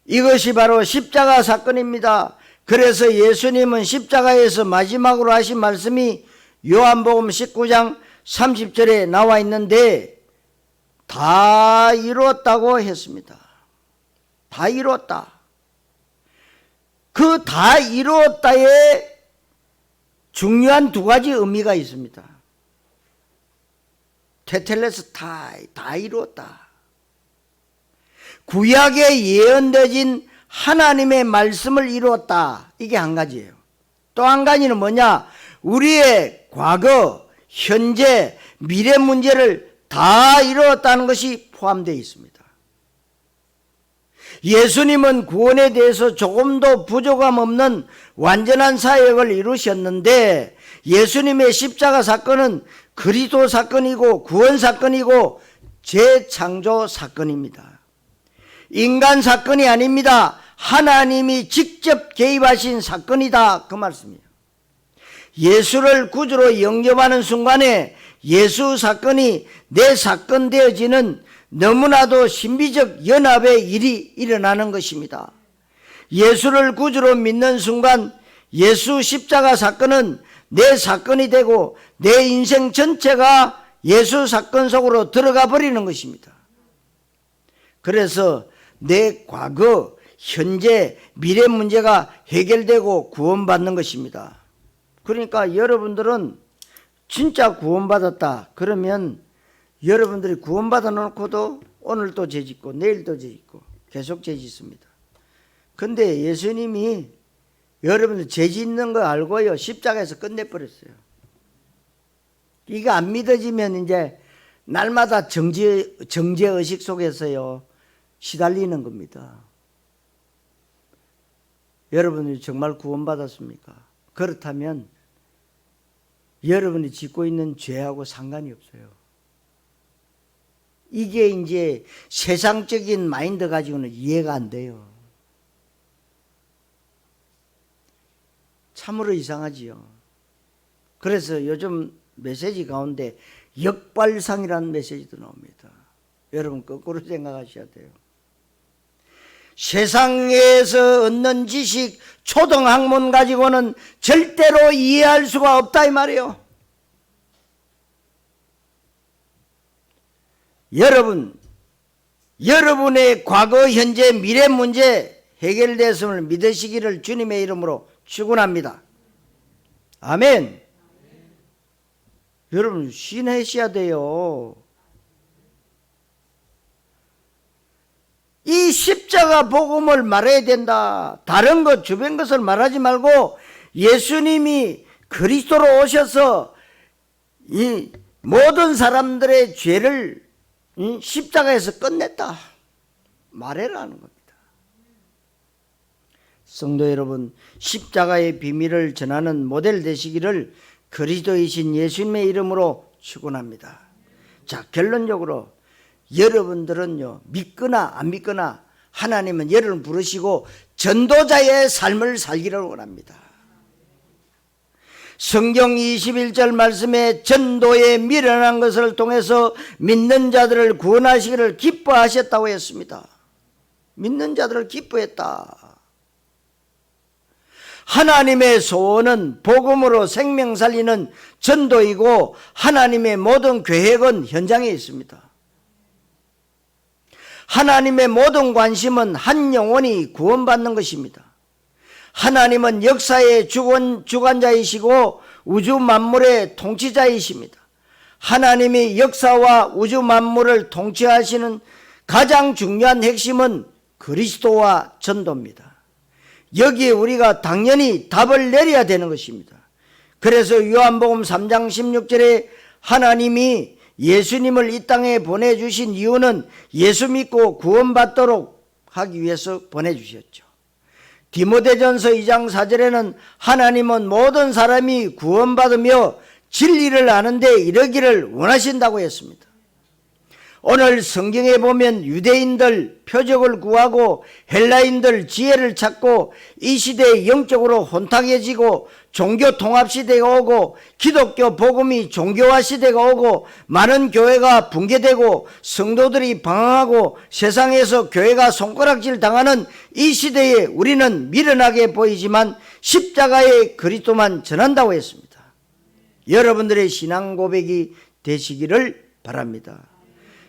이것이 바로 십자가 사건입니다. 그래서 예수님은 십자가에서 마지막으로 하신 말씀이 요한복음 19장 30절에 나와 있는데 다 이루었다고 했습니다. 다 이루었다. 그 다 이루었다에 중요한 두 가지 의미가 있습니다. 테텔레스타이, 다 이루었다. 구약에 예언되어진 하나님의 말씀을 이루었다. 이게 한 가지예요. 또 한 가지는 뭐냐? 우리의 과거, 현재, 미래 문제를 다 이루었다는 것이 포함되어 있습니다. 예수님은 구원에 대해서 조금도 부족함 없는 완전한 사역을 이루셨는데 예수님의 십자가 사건은 그리스도 사건이고 구원 사건이고 재창조 사건입니다. 인간 사건이 아닙니다. 하나님이 직접 개입하신 사건이다, 그 말씀이에요. 예수를 구주로 영접하는 순간에 예수 사건이 내 사건 되어지는 너무나도 신비적 연합의 일이 일어나는 것입니다. 예수를 구주로 믿는 순간 예수 십자가 사건은 내 사건이 되고 내 인생 전체가 예수 사건 속으로 들어가 버리는 것입니다. 그래서 내 과거, 현재, 미래 문제가 해결되고 구원받는 것입니다. 그러니까 여러분들은 진짜 구원받았다 그러면 여러분들이 구원받아 놓고도 오늘도 죄 짓고 내일도 죄 짓고 계속 죄 짓습니다. 근데 예수님이 여러분들 죄 짓는 거 알고요 십자가에서 끝내버렸어요. 이거 안 믿어지면 이제 날마다 정죄의식 속에서요 시달리는 겁니다. 여러분이 정말 구원받았습니까? 그렇다면 여러분이 짓고 있는 죄하고 상관이 없어요. 이게 이제 세상적인 마인드 가지고는 이해가 안 돼요. 참으로 이상하지요. 그래서 요즘 메시지 가운데 역발상이라는 메시지도 나옵니다. 여러분 거꾸로 생각하셔야 돼요. 세상에서 얻는 지식, 초등학문 가지고는 절대로 이해할 수가 없다 이 말이에요. 여러분의 과거, 현재, 미래 문제 해결됐음을 믿으시기를 주님의 이름으로 축원합니다. 아멘. 여러분 신하셔야 돼요. 이 십자가 복음을 말해야 된다. 다른 것, 주변 것을 말하지 말고 예수님이 그리스도로 오셔서 이 모든 사람들의 죄를 십자가에서 끝냈다 말해라는 겁니다. 성도 여러분, 십자가의 비밀을 전하는 모델 되시기를 그리스도이신 예수님의 이름으로 축원합니다. 자, 결론적으로 여러분들은요, 믿거나 안 믿거나 하나님은 여러분을 부르시고 전도자의 삶을 살기를 원합니다. 성경 21절 말씀에 전도에 미련한 것을 통해서 믿는 자들을 구원하시기를 기뻐하셨다고 했습니다. 믿는 자들을 기뻐했다. 하나님의 소원은 복음으로 생명 살리는 전도이고 하나님의 모든 계획은 현장에 있습니다. 하나님의 모든 관심은 한 영혼이 구원받는 것입니다. 하나님은 역사의 주관자이시고 우주 만물의 통치자이십니다. 하나님이 역사와 우주 만물을 통치하시는 가장 중요한 핵심은 그리스도와 전도입니다. 여기에 우리가 당연히 답을 내려야 되는 것입니다. 그래서 요한복음 3장 16절에 하나님이 예수님을 이 땅에 보내주신 이유는 예수 믿고 구원받도록 하기 위해서 보내주셨죠. 디모데전서 2장 4절에는 하나님은 모든 사람이 구원받으며 진리를 아는데 이르기를 원하신다고 했습니다. 오늘 성경에 보면 유대인들 표적을 구하고 헬라인들 지혜를 찾고 이 시대에 영적으로 혼탁해지고 종교 통합 시대가 오고 기독교 복음이 종교화 시대가 오고 많은 교회가 붕괴되고 성도들이 방황하고 세상에서 교회가 손가락질 당하는 이 시대에 우리는 미련하게 보이지만 십자가의 그리스도만 전한다고 했습니다. 여러분들의 신앙 고백이 되시기를 바랍니다.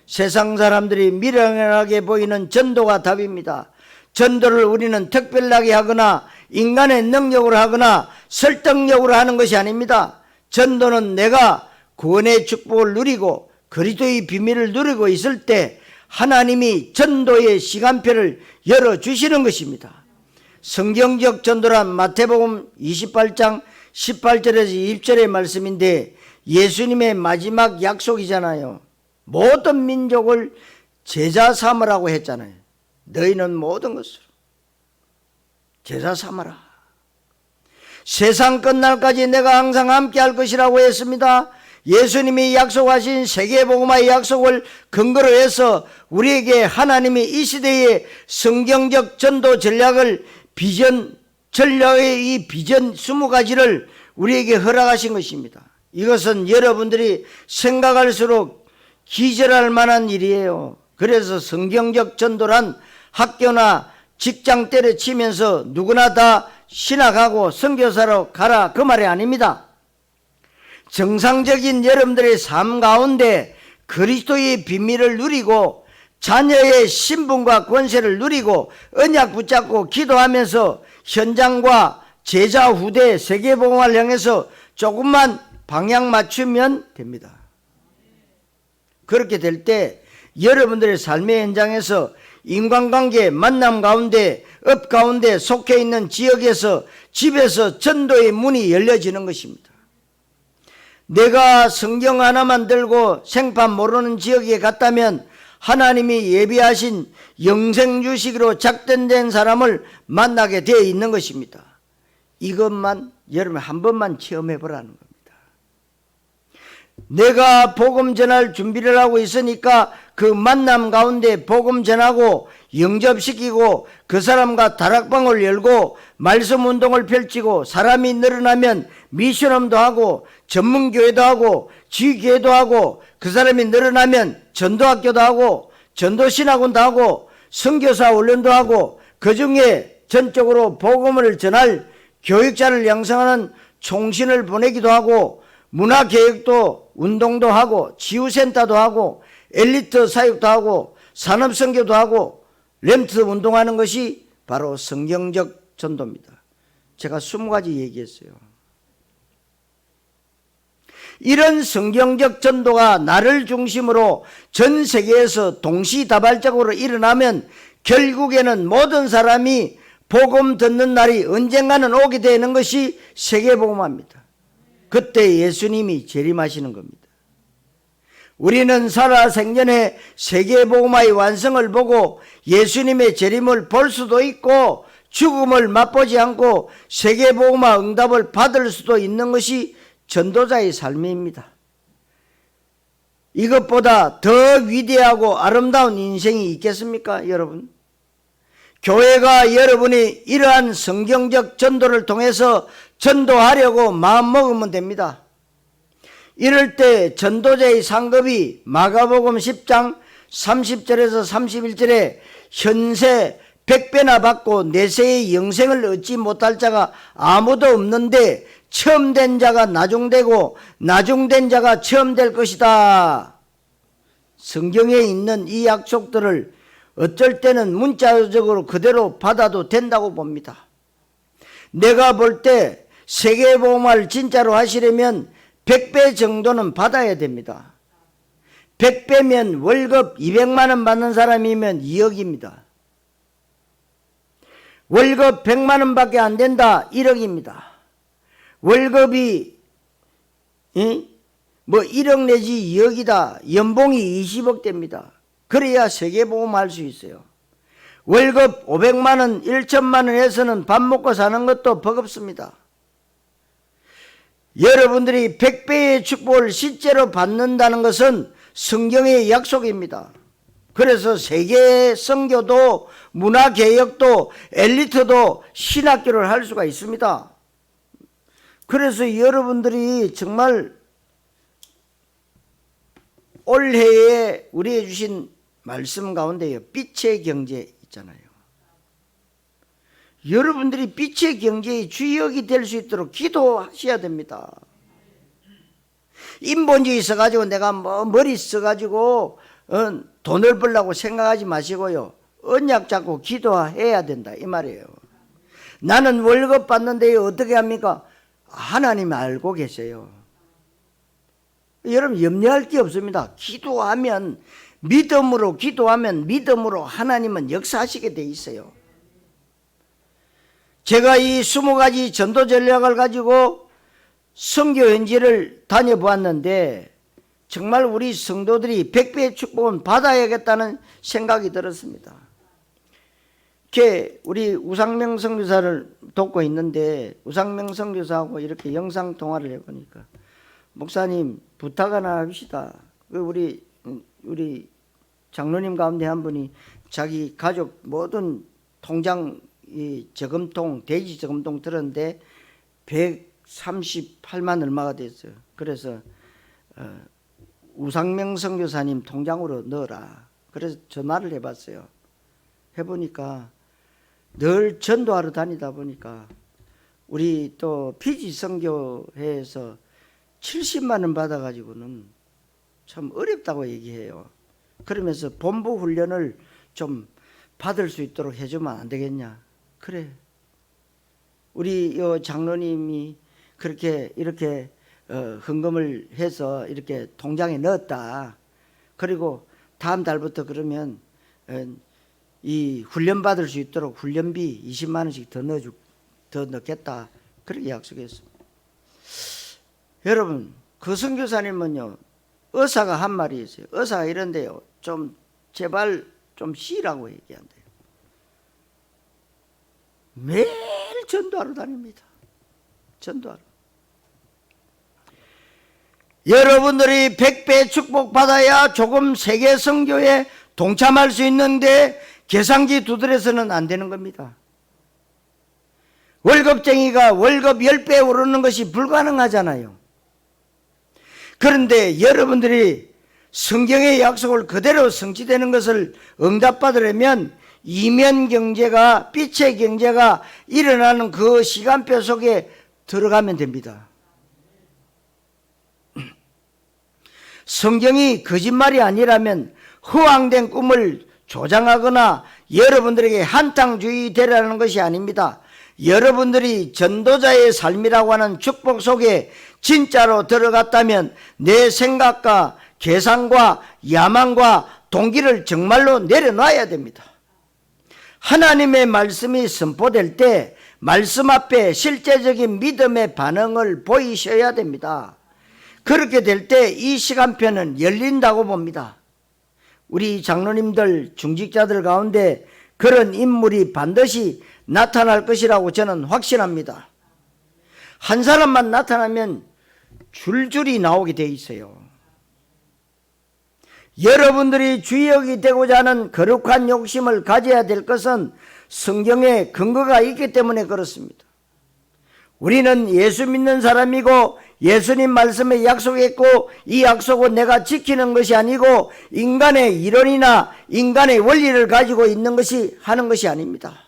세상 사람들이 미련하게 보이는 전도가 답입니다. 전도를 우리는 특별하게 하거나 인간의 능력으로 하거나 설득력으로 하는 것이 아닙니다. 전도는 내가 구원의 축복을 누리고 그리스도의 비밀을 누리고 있을 때 하나님이 전도의 시간표를 열어주시는 것입니다. 성경적 전도란 마태복음 28장 18절에서 20절의 말씀인데 예수님의 마지막 약속이잖아요. 모든 민족을 제자 삼으라고 했잖아요. 너희는 모든 것으로 제자 삼아라. 세상 끝날까지 내가 항상 함께 할 것이라고 했습니다. 예수님이 약속하신 세계복음화의 약속을 근거로 해서 우리에게 하나님이 이 시대의 성경적 전도 전략의 이 비전 20가지를 우리에게 허락하신 것입니다. 이것은 여러분들이 생각할수록 기절할 만한 일이에요. 그래서 성경적 전도란 학교나 직장 때려치면서 누구나 다 신학하고 선교사로 가라 그 말이 아닙니다. 정상적인 여러분들의 삶 가운데 그리스도의 비밀을 누리고 자녀의 신분과 권세를 누리고 언약 붙잡고 기도하면서 현장과 제자 후대 세계복음화를 향해서 조금만 방향 맞추면 됩니다. 그렇게 될 때 여러분들의 삶의 현장에서 인간관계, 만남 가운데, 업 가운데 속해 있는 지역에서 집에서 전도의 문이 열려지는 것입니다. 내가 성경 하나만 들고 생판 모르는 지역에 갔다면 하나님이 예비하신 영생주식으로 작전된 사람을 만나게 되어 있는 것입니다. 이것만 여러분 한 번만 체험해 보라는 겁니다. 내가 복음 전할 준비를 하고 있으니까 그 만남 가운데 복음 전하고 영접시키고 그 사람과 다락방을 열고 말씀 운동을 펼치고 사람이 늘어나면 미션홈도 하고 전문교회도 하고 지교회도 하고 그 사람이 늘어나면 전도학교도 하고 전도신학원도 하고 선교사 훈련도 하고 그 중에 전적으로 복음을 전할 교육자를 양성하는 총신을 보내기도 하고 문화개혁도 운동도 하고 치유센터도 하고 엘리트 사육도 하고 산업선교도 하고 렘트 운동하는 것이 바로 성경적 전도입니다. 제가 20가지 얘기했어요. 이런 성경적 전도가 나를 중심으로 전 세계에서 동시다발적으로 일어나면 결국에는 모든 사람이 복음 듣는 날이 언젠가는 오게 되는 것이 세계복음화입니다. 그때 예수님이 재림하시는 겁니다. 우리는 살아생전에 세계복음화의 완성을 보고 예수님의 재림을 볼 수도 있고 죽음을 맛보지 않고 세계복음화 응답을 받을 수도 있는 것이 전도자의 삶입니다. 이것보다 더 위대하고 아름다운 인생이 있겠습니까, 여러분? 교회가 여러분이 이러한 성경적 전도를 통해서 전도하려고 마음먹으면 됩니다. 이럴 때 전도자의 상급이 마가복음 10장 30절에서 31절에 현세 100배나 받고 내세의 영생을 얻지 못할 자가 아무도 없는데 처음 된 자가 나중되고 나중된 자가 처음 될 것이다. 성경에 있는 이 약속들을 어쩔 때는 문자적으로 그대로 받아도 된다고 봅니다. 내가 볼 때 세계복음화를 진짜로 하시려면 100배 정도는 받아야 됩니다. 100배면 월급 200만 원 받는 사람이면 2억입니다. 월급 100만 원밖에 안 된다, 1억입니다. 월급이 뭐 1억 내지 2억이다, 연봉이 20억 됩니다. 그래야 세계보험 할 수 있어요. 월급 500만 원, 1천만 원에서는 밥 먹고 사는 것도 버겁습니다. 여러분들이 100배의 축복을 실제로 받는다는 것은 성경의 약속입니다. 그래서 세계 선교도 문화개혁도 엘리트도 신학교를 할 수가 있습니다. 그래서 여러분들이 정말 올해에 우리에게 주신 말씀 가운데요, 빛의 경제 있잖아요. 여러분들이 빛의 경제의 주역이 될 수 있도록 기도하셔야 됩니다. 인본주의 있어가지고 내가 뭐 머리 써가지고 돈을 벌려고 생각하지 마시고요, 언약 잡고 기도해야 된다, 이 말이에요. 나는 월급 받는데 어떻게 합니까? 하나님 알고 계세요. 여러분 염려할 게 없습니다. 기도하면, 믿음으로 기도하면 믿음으로 하나님은 역사하시게 돼 있어요. 제가 이 20가지 전도 전략을 가지고 선교 현지를 다녀보았는데 정말 우리 성도들이 100배의 축복은 받아야겠다는 생각이 들었습니다. 이렇게 우리 우상명 선교사를 돕고 있는데 우상명 선교사하고 이렇게 영상 통화를 해보니까, 목사님 부탁 하나 합시다. 우리 장로님 가운데 한 분이 자기 가족 모든 통장 이 저금통, 대지 저금통 들었는데 138만 얼마가 됐어요. 그래서 우상명 선교사님 통장으로 넣어라. 그래서 전화를 해봤어요. 해보니까 늘 전도하러 다니다 보니까 우리 또 피지 선교회에서 70만 원 받아가지고는 참 어렵다고 얘기해요. 그러면서 본부 훈련을 좀 받을 수 있도록 해주면 안 되겠냐. 그래, 우리 요 장로님이 그렇게 이렇게 헌금을 해서 이렇게 통장에 넣었다. 그리고 다음 달부터 그러면 이 훈련 받을 수 있도록 훈련비 20만 원씩 더 넣겠다. 그렇게 약속했습니다. 여러분, 그 선교사님은요, 의사가 한 말이 있어요. 의사가 이런데요, 좀 제발 좀 쉬라고 얘기한대요. 매일 전도하러 다닙니다. 전도하러. 여러분들이 100배 축복 받아야 조금 세계 선교에 동참할 수 있는데 계산기 두드려서는 안 되는 겁니다. 월급쟁이가 월급 10배 오르는 것이 불가능하잖아요. 그런데 여러분들이 성경의 약속을 그대로 성취되는 것을 응답받으려면 이면 경제가, 빛의 경제가 일어나는 그 시간표 속에 들어가면 됩니다. 성경이 거짓말이 아니라면 허황된 꿈을 조장하거나 여러분들에게 한탕주의 되라는 것이 아닙니다. 여러분들이 전도자의 삶이라고 하는 축복 속에 진짜로 들어갔다면 내 생각과 계산과 야망과 동기를 정말로 내려놔야 됩니다. 하나님의 말씀이 선포될 때 말씀 앞에 실제적인 믿음의 반응을 보이셔야 됩니다. 그렇게 될 때 이 시간표는 열린다고 봅니다. 우리 장로님들, 중직자들 가운데 그런 인물이 반드시 나타날 것이라고 저는 확신합니다. 한 사람만 나타나면 줄줄이 나오게 돼 있어요. 여러분들이 주역이 되고자 하는 거룩한 욕심을 가져야 될 것은 성경에 근거가 있기 때문에 그렇습니다. 우리는 예수 믿는 사람이고 예수님 말씀에 약속했고 이 약속은 내가 지키는 것이 아니고 인간의 이론이나 인간의 원리를 가지고 있는 것이 하는 것이 아닙니다.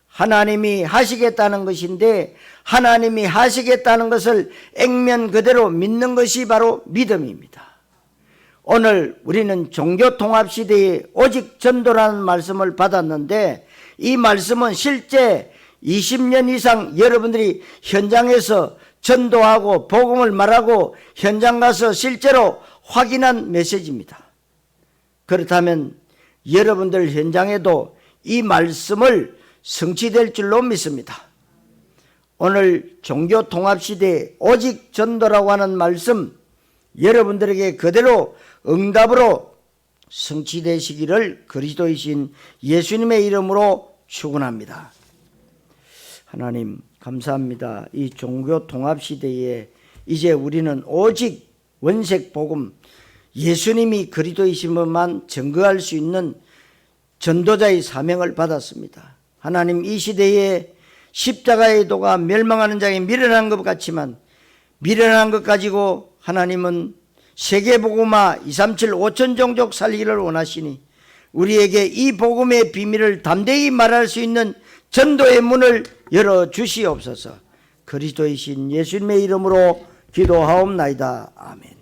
하나님이 하시겠다는 것인데 하나님이 하시겠다는 것을 액면 그대로 믿는 것이 바로 믿음입니다. 오늘 우리는 종교통합시대에 오직 전도라는 말씀을 받았는데 이 말씀은 실제 20년 이상 여러분들이 현장에서 전도하고 복음을 말하고 현장 가서 실제로 확인한 메시지입니다. 그렇다면 여러분들 현장에도 이 말씀을 성취될 줄로 믿습니다. 오늘 종교통합시대에 오직 전도라고 하는 말씀 여러분들에게 그대로 응답으로 성취되시기를 그리스도이신 예수님의 이름으로 축원합니다. 하나님 감사합니다. 이 종교통합시대에 이제 우리는 오직 원색복음 예수님이 그리스도이심만 증거할 수 있는 전도자의 사명을 받았습니다. 하나님 이 시대에 십자가의 도가 멸망하는 자에 미련한 것 같지만 미련한 것 가지고 하나님은 세계복음화 237 5천 종족 살리기를 원하시니 우리에게 이 복음의 비밀을 담대히 말할 수 있는 전도의 문을 열어주시옵소서. 그리스도이신 예수님의 이름으로 기도하옵나이다. 아멘.